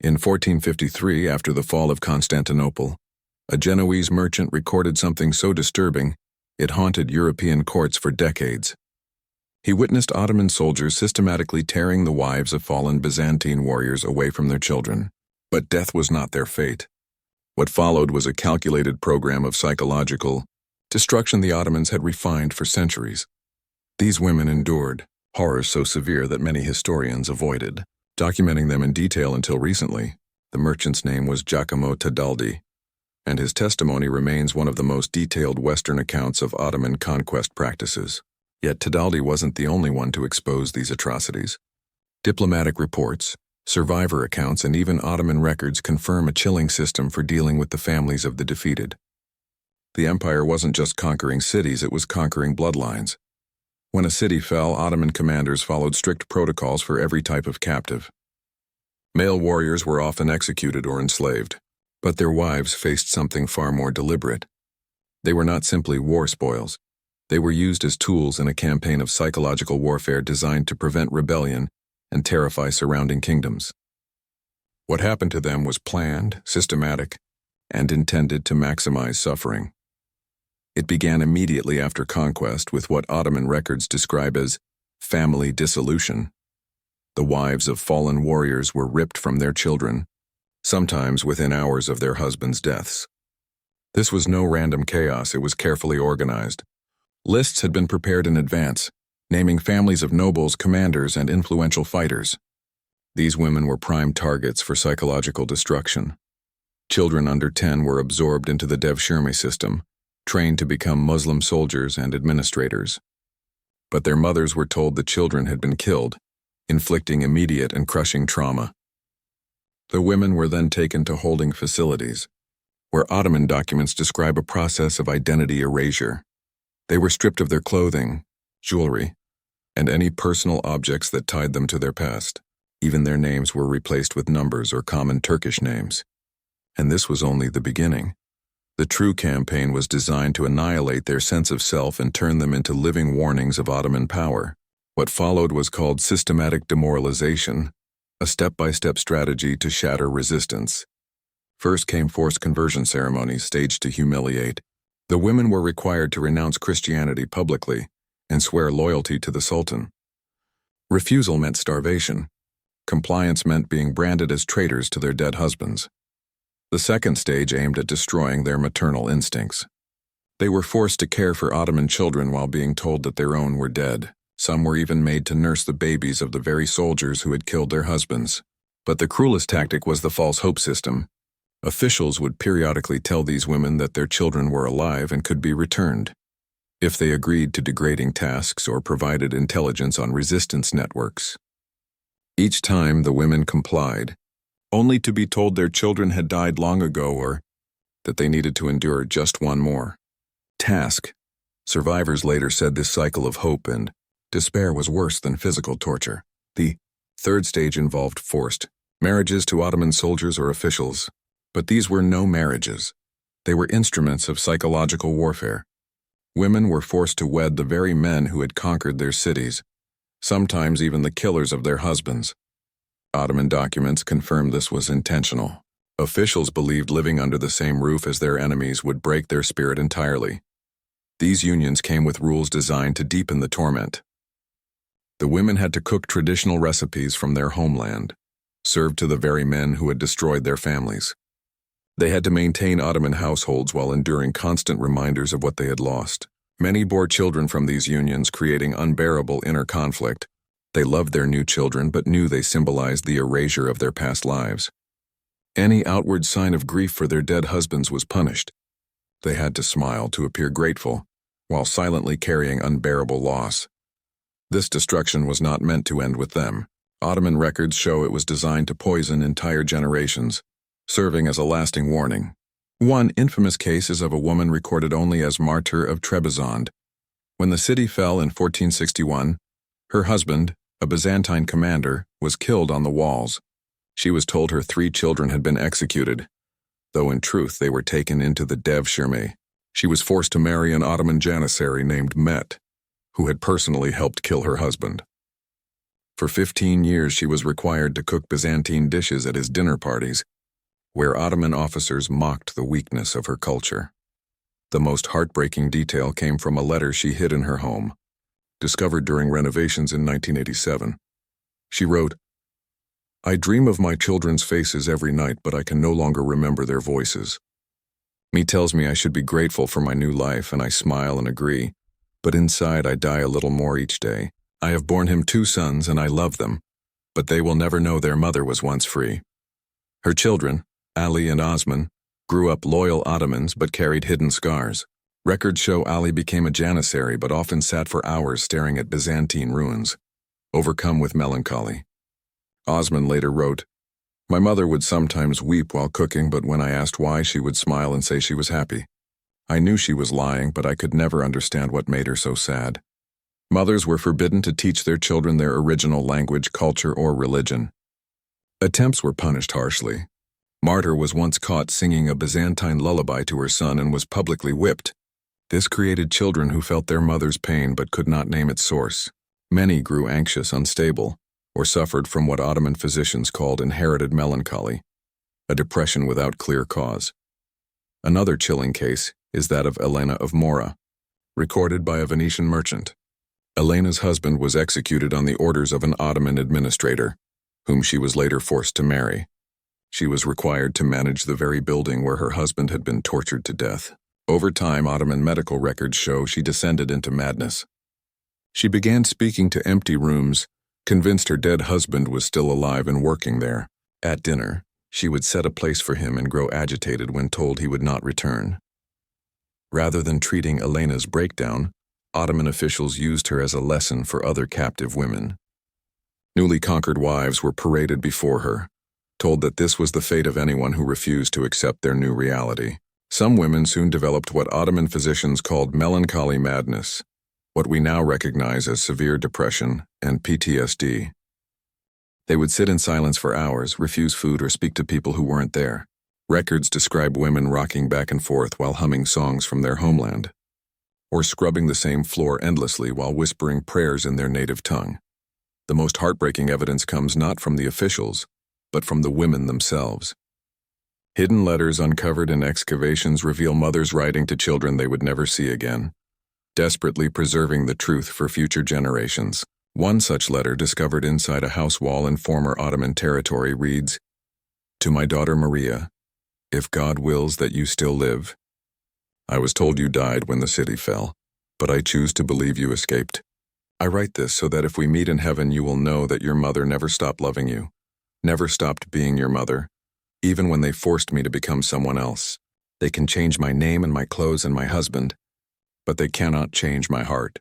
In 1453, after the fall of Constantinople, a Genoese merchant recorded something so disturbing it haunted European courts for decades. He witnessed Ottoman soldiers systematically tearing the wives of fallen Byzantine warriors away from their children. But death was not their fate. What followed was a calculated program of psychological destruction the Ottomans had refined for centuries. These women endured horrors so severe that many historians avoided documenting them in detail until recently. The merchant's name was Giacomo Tadaldi, and his testimony remains one of the most detailed Western accounts of Ottoman conquest practices. Yet Tadaldi wasn't the only one to expose these atrocities. Diplomatic reports, survivor accounts, and even Ottoman records confirm a chilling system for dealing with the families of the defeated. The empire wasn't just conquering cities, it was conquering bloodlines. When a city fell, Ottoman commanders followed strict protocols for every type of captive. Male warriors were often executed or enslaved, but their wives faced something far more deliberate. They were not simply war spoils. They were used as tools in a campaign of psychological warfare designed to prevent rebellion and terrify surrounding kingdoms. What happened to them was planned, systematic, and intended to maximize suffering. It began immediately after conquest with what Ottoman records describe as family dissolution. The wives of fallen warriors were ripped from their children, sometimes within hours of their husbands' deaths. This was no random chaos, it was carefully organized. Lists had been prepared in advance, naming families of nobles, commanders, and influential fighters. These women were prime targets for psychological destruction. Children under 10 were absorbed into the Devshirme system, trained to become Muslim soldiers and administrators. But their mothers were told the children had been killed, inflicting immediate and crushing trauma. The women were then taken to holding facilities, where Ottoman documents describe a process of identity erasure. They were stripped of their clothing, jewelry, and any personal objects that tied them to their past. Even their names were replaced with numbers or common Turkish names. And this was only the beginning. The true campaign was designed to annihilate their sense of self and turn them into living warnings of Ottoman power. What followed was called systematic demoralization, a step-by-step strategy to shatter resistance. First came forced conversion ceremonies staged to humiliate. The women were required to renounce Christianity publicly and swear loyalty to the Sultan. Refusal meant starvation. Compliance meant being branded as traitors to their dead husbands. The second stage aimed at destroying their maternal instincts. They were forced to care for Ottoman children while being told that their own were dead. Some were even made to nurse the babies of the very soldiers who had killed their husbands. But the cruelest tactic was the false hope system. Officials would periodically tell these women that their children were alive and could be returned if they agreed to degrading tasks or provided intelligence on resistance networks. Each time the women complied, only to be told their children had died long ago or that they needed to endure just one more task. Survivors later said this cycle of hope and despair was worse than physical torture. The third stage involved forced marriages to Ottoman soldiers or officials, but these were no marriages. They were instruments of psychological warfare. Women were forced to wed the very men who had conquered their cities, sometimes even the killers of their husbands. Ottoman documents confirm this was intentional. Officials believed living under the same roof as their enemies would break their spirit entirely. These unions came with rules designed to deepen the torment. The women had to cook traditional recipes from their homeland, served to the very men who had destroyed their families. They had to maintain Ottoman households while enduring constant reminders of what they had lost. Many bore children from these unions, creating unbearable inner conflict. They loved their new children but knew they symbolized the erasure of their past lives. Any outward sign of grief for their dead husbands was punished. They had to smile to appear grateful, while silently carrying unbearable loss. This destruction was not meant to end with them. Ottoman records show it was designed to poison entire generations, serving as a lasting warning. One infamous case is of a woman recorded only as martyr of Trebizond. When the city fell in 1461, her husband, a Byzantine commander, was killed on the walls. She was told her 3 children had been executed, though in truth they were taken into the Devshirme. She was forced to marry an Ottoman janissary named Met, who had personally helped kill her husband. For 15 years she was required to cook Byzantine dishes at his dinner parties, where Ottoman officers mocked the weakness of her culture. The most heartbreaking detail came from a letter she hid in her home, discovered during renovations in 1987. She wrote, "I dream of my children's faces every night, but I can no longer remember their voices. Me tells me I should be grateful for my new life, and I smile and agree, but inside I die a little more each day. I have borne him 2 sons, and I love them, but they will never know their mother was once free." Her children, Ali and Osman, grew up loyal Ottomans but carried hidden scars. Records show Ali became a janissary but often sat for hours staring at Byzantine ruins, overcome with melancholy. Osman later wrote, "My mother would sometimes weep while cooking, but when I asked why, she would smile and say she was happy. I knew she was lying, but I could never understand what made her so sad." Mothers were forbidden to teach their children their original language, culture, or religion. Attempts were punished harshly. Martyr was once caught singing a Byzantine lullaby to her son and was publicly whipped. This created children who felt their mother's pain but could not name its source. Many grew anxious, unstable, or suffered from what Ottoman physicians called inherited melancholy, a depression without clear cause. Another chilling case is that of Elena of Mora, recorded by a Venetian merchant. Elena's husband was executed on the orders of an Ottoman administrator, whom she was later forced to marry. She was required to manage the very building where her husband had been tortured to death. Over time, Ottoman medical records show she descended into madness. She began speaking to empty rooms, convinced her dead husband was still alive and working there. At dinner, she would set a place for him and grow agitated when told he would not return. Rather than treating Elena's breakdown, Ottoman officials used her as a lesson for other captive women. Newly conquered wives were paraded before her, told that this was the fate of anyone who refused to accept their new reality. Some women soon developed what Ottoman physicians called melancholy madness, what we now recognize as severe depression and PTSD. They would sit in silence for hours, refuse food, or speak to people who weren't there. Records describe women rocking back and forth while humming songs from their homeland, or scrubbing the same floor endlessly while whispering prayers in their native tongue. The most heartbreaking evidence comes not from the officials, but from the women themselves. Hidden letters uncovered in excavations reveal mothers writing to children they would never see again, desperately preserving the truth for future generations. One such letter, discovered inside a house wall in former Ottoman territory, reads, "To my daughter Maria, if God wills that you still live. I was told you died when the city fell, but I choose to believe you escaped. I write this so that if we meet in heaven you will know that your mother never stopped loving you, never stopped being your mother, even when they forced me to become someone else. They can change my name and my clothes and my husband, but they cannot change my heart."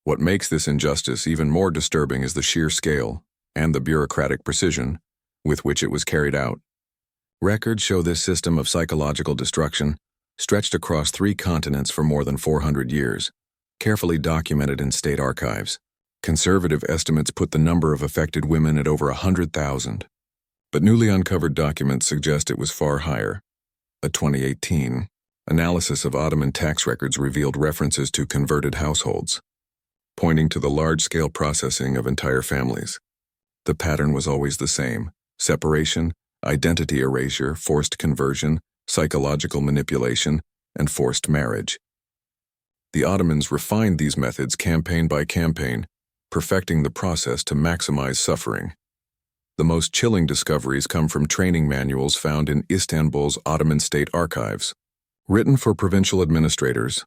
What makes this injustice even more disturbing is the sheer scale and the bureaucratic precision with which it was carried out. Records show this system of psychological destruction stretched across 3 continents for more than 400 years, carefully documented in state archives. Conservative estimates put the number of affected women at over 100,000, but newly uncovered documents suggest it was far higher. A 2018 analysis of Ottoman tax records revealed references to converted households, pointing to the large-scale processing of entire families. The pattern was always the same: separation, identity erasure, forced conversion, psychological manipulation, and forced marriage. The Ottomans refined these methods campaign by campaign, perfecting the process to maximize suffering. The most chilling discoveries come from training manuals found in Istanbul's Ottoman state archives. Written for provincial administrators,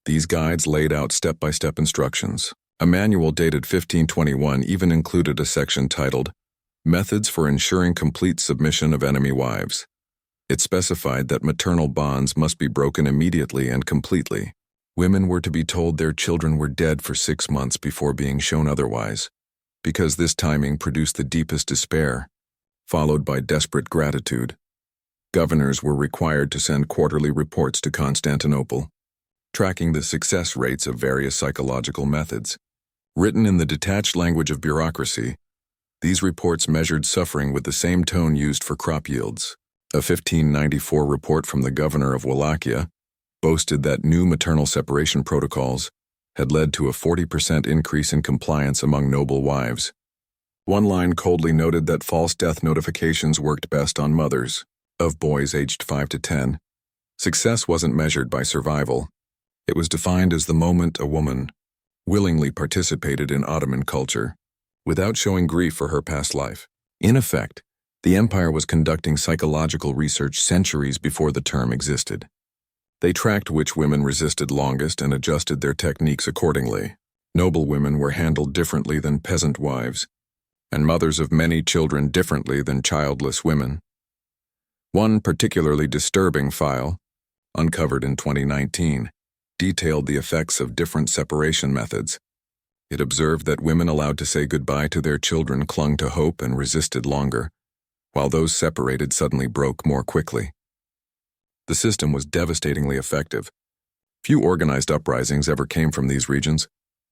these guides laid out step-by-step instructions. A manual dated 1521 even included a section titled, "Methods for Ensuring Complete Submission of Enemy Wives." It specified that maternal bonds must be broken immediately and completely. Women were to be told their children were dead for 6 months before being shown otherwise, because this timing produced the deepest despair, followed by desperate gratitude. Governors were required to send quarterly reports to Constantinople, tracking the success rates of various psychological methods. Written in the detached language of bureaucracy, these reports measured suffering with the same tone used for crop yields. A 1594 report from the governor of Wallachia boasted that new maternal separation protocols had led to a 40% increase in compliance among noble wives. One line coldly noted that false death notifications worked best on mothers of boys aged 5 to 10. Success wasn't measured by survival. It was defined as the moment a woman willingly participated in Ottoman culture without showing grief for her past life. In effect, the empire was conducting psychological research centuries before the term existed. They tracked which women resisted longest and adjusted their techniques accordingly. Noble women were handled differently than peasant wives, and mothers of many children differently than childless women. One particularly disturbing file, uncovered in 2019, detailed the effects of different separation methods. It observed that women allowed to say goodbye to their children clung to hope and resisted longer, while those separated suddenly broke more quickly. The system was devastatingly effective. Few organized uprisings ever came from these regions.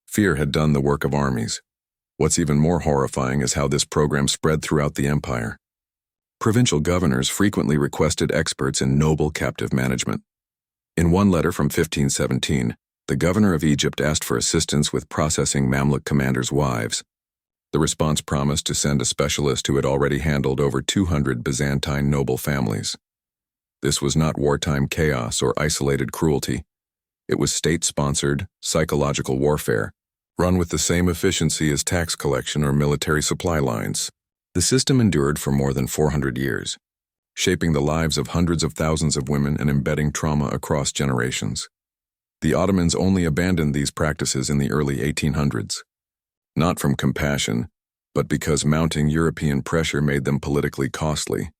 Fear had done the work of armies. What's even more horrifying is how this program spread throughout the empire. Provincial governors frequently requested experts in noble captive management. In one letter from 1517, the governor of Egypt asked for assistance with processing Mamluk commanders' wives. The response promised to send a specialist who had already handled over 200 Byzantine noble families. This was not wartime chaos or isolated cruelty. It was state-sponsored, psychological warfare, run with the same efficiency as tax collection or military supply lines. The system endured for more than 400 years, shaping the lives of hundreds of thousands of women and embedding trauma across generations. The Ottomans only abandoned these practices in the early 1800s, not from compassion, but because mounting European pressure made them politically costly.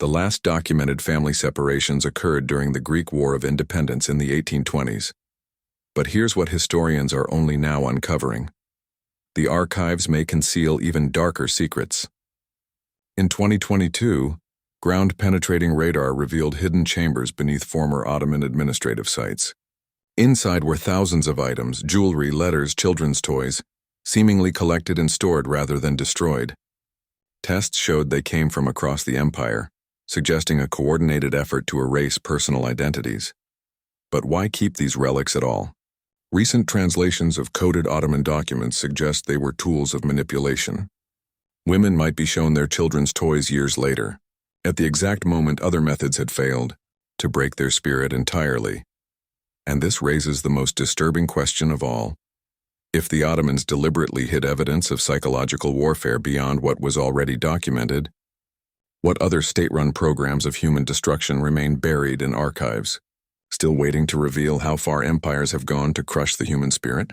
The last documented family separations occurred during the Greek War of Independence in the 1820s. But here's what historians are only now uncovering. The archives may conceal even darker secrets. In 2022, ground-penetrating radar revealed hidden chambers beneath former Ottoman administrative sites. Inside were thousands of items, jewelry, letters, children's toys, seemingly collected and stored rather than destroyed. Tests showed they came from across the empire, suggesting a coordinated effort to erase personal identities. But why keep these relics at all? Recent translations of coded Ottoman documents suggest they were tools of manipulation. Women might be shown their children's toys years later, at the exact moment other methods had failed, to break their spirit entirely. And this raises the most disturbing question of all. If the Ottomans deliberately hid evidence of psychological warfare beyond what was already documented, what other state-run programs of human destruction remain buried in archives, still waiting to reveal how far empires have gone to crush the human spirit?